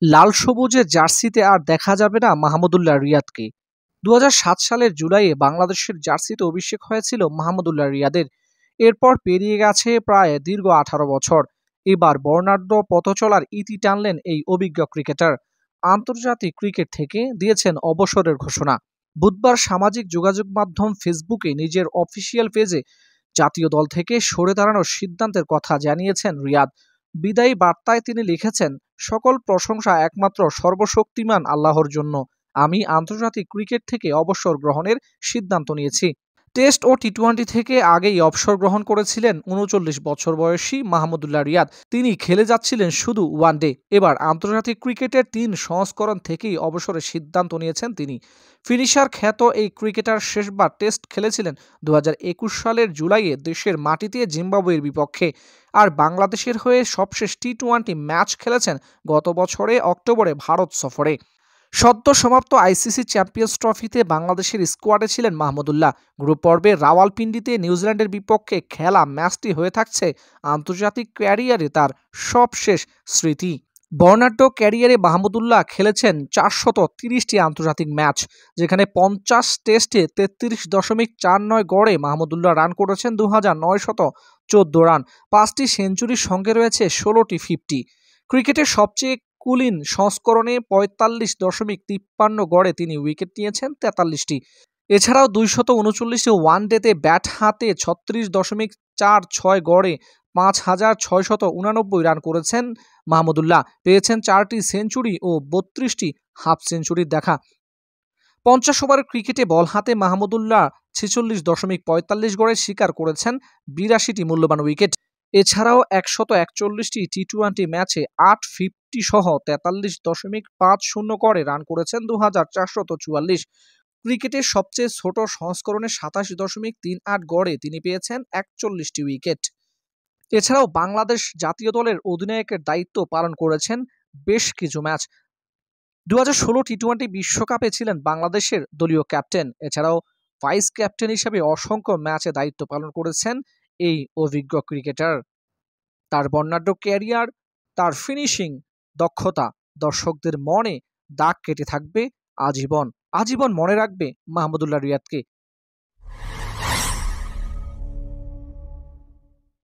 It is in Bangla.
লাল সবুজের জার্সিতে আর দেখা যাবে না মাহমুদুল্লাহ রিয়াদকে। ২০০৭ সালের জুলাইয়ে বাংলাদেশের জার্সিতে অভিষেক হয়েছিল মাহমুদুল্লাহ রিয়াদের। এরপর পেরিয়ে গেছে প্রায় দীর্ঘ ১৮ বছর। এবার বর্ণাঢ্য পথচলার ইতি টানলেন এই অভিজ্ঞ ক্রিকেটার। আন্তর্জাতিক ক্রিকেট থেকে দিয়েছেন অবসরের ঘোষণা। বুধবার সামাজিক যোগাযোগ মাধ্যম ফেসবুকে নিজের অফিসিয়াল পেজে জাতীয় দল থেকে সরে দাঁড়ানোর সিদ্ধান্তের কথা জানিয়েছেন রিয়াদ। বিদায়ী বার্তায় তিনি লিখেছেন, সকল প্রশংসা একমাত্র সর্বশক্তিমান আল্লাহর জন্য। আমি আন্তর্জাতিক ক্রিকেট থেকে অবসর গ্রহণের সিদ্ধান্ত নিয়েছি। টেস্ট ও টি-টোয়েন্টি থেকে আগেই অবসর গ্রহণ করেছিলেন ৩৯ বছর বয়সী মাহমুদুল্লাহ রিয়াদ। তিনি খেলে যাচ্ছিলেন শুধু ওয়ানডে। এবার আন্তর্জাতিক ক্রিকেটের ৩ সংস্করণ থেকেই অবসরের সিদ্ধান্ত নিয়েছেন তিনি। ফিনিশার খ্যাত এই ক্রিকেটার শেষবার টেস্ট খেলেছিলেন ২০২১ সালের জুলাইয়ে দেশের মাটিতে জিম্বাবুয়ের বিপক্ষে। আর বাংলাদেশের হয়ে সবশেষ টি-টোয়েন্টি ম্যাচ খেলেছেন গত বছরে অক্টোবরে ভারত সফরে। সদ্য সমাপ্ত আইসিসি চ্যাম্পিয়ন্স ট্রফিতে বাংলাদেশের স্কোয়াডে ছিলেন মাহমুদুল্লাহ। গ্রুপ পর্বে রাওয়ালপিন্ডিতে নিউজিল্যান্ডের বিপক্ষে খেলা ম্যাচটি হয়ে থাকছে আন্তর্জাতিক ক্যারিয়ারে তার সবশেষ স্মৃতি। বর্ণাঢ্য ক্যারিয়ারে মাহমুদুল্লাহ খেলেছেন ৪৩০টি আন্তর্জাতিক ম্যাচ, যেখানে ৫০ টেস্টে ৩৩.৪৯ গড়ে মাহমুদুল্লাহ রান করেছেন ২৯১৪ রান। ৫টি সেঞ্চুরির সঙ্গে রয়েছে ১৬টি ফিফটি। ক্রিকেটের সবচেয়ে কুলিন সংস্করণে ৪৫.৫৩ গড়ে তিনি উইকেট নিয়েছেন ৪৩টি। এছাড়াও ২৩৯টি ওয়ানডেতে ব্যাট হাতে ৩৬.৪৬ গড়ে ৫,৬৮৯ রান করেছেন মাহমুদুল্লাহ। পেয়েছেন ৪টি সেঞ্চুরি ও ৩২টি হাফ সেঞ্চুরির দেখা। ৫০ ওভারের ক্রিকেটে বল হাতে মাহমুদুল্লাহ ৪৬.৪৫ গড়ে শিকার করেছেন ৮২টি মূল্যবান উইকেট। এছাড়াও ১৪১টি টি-টোয়েন্টি ম্যাচে ৮ ফিফটি সহ ৪৩.৫০ গড়ে রান করেছেন ২,৪৪৪। ক্রিকেটের সবচেয়ে ছোট সংস্করণে ২৭.৩৮ গড়ে তিনি পেয়েছেন ৪১টি উইকেট। এছাড়াও বাংলাদেশ জাতীয় দলের অধিনায়কের দায়িত্ব পালন করেছেন বেশ কিছু ম্যাচ। ২০১৬ টি-টোয়েন্টি বিশ্বকাপে ছিলেন বাংলাদেশের দলীয় ক্যাপ্টেন। এছাড়াও ভাইস ক্যাপ্টেন হিসেবে অসংখ্য ম্যাচে দায়িত্ব পালন করেছেন এই অভিজ্ঞ ক্রিকেটার। তার বর্ণাঢ্য ক্যারিয়ার, তার ফিনিশিং দক্ষতা দর্শকদের মনে দাগ কেটে থাকবে আজীবন। আজীবন মনে রাখবে মাহমুদুল্লাহ রিয়াদকে।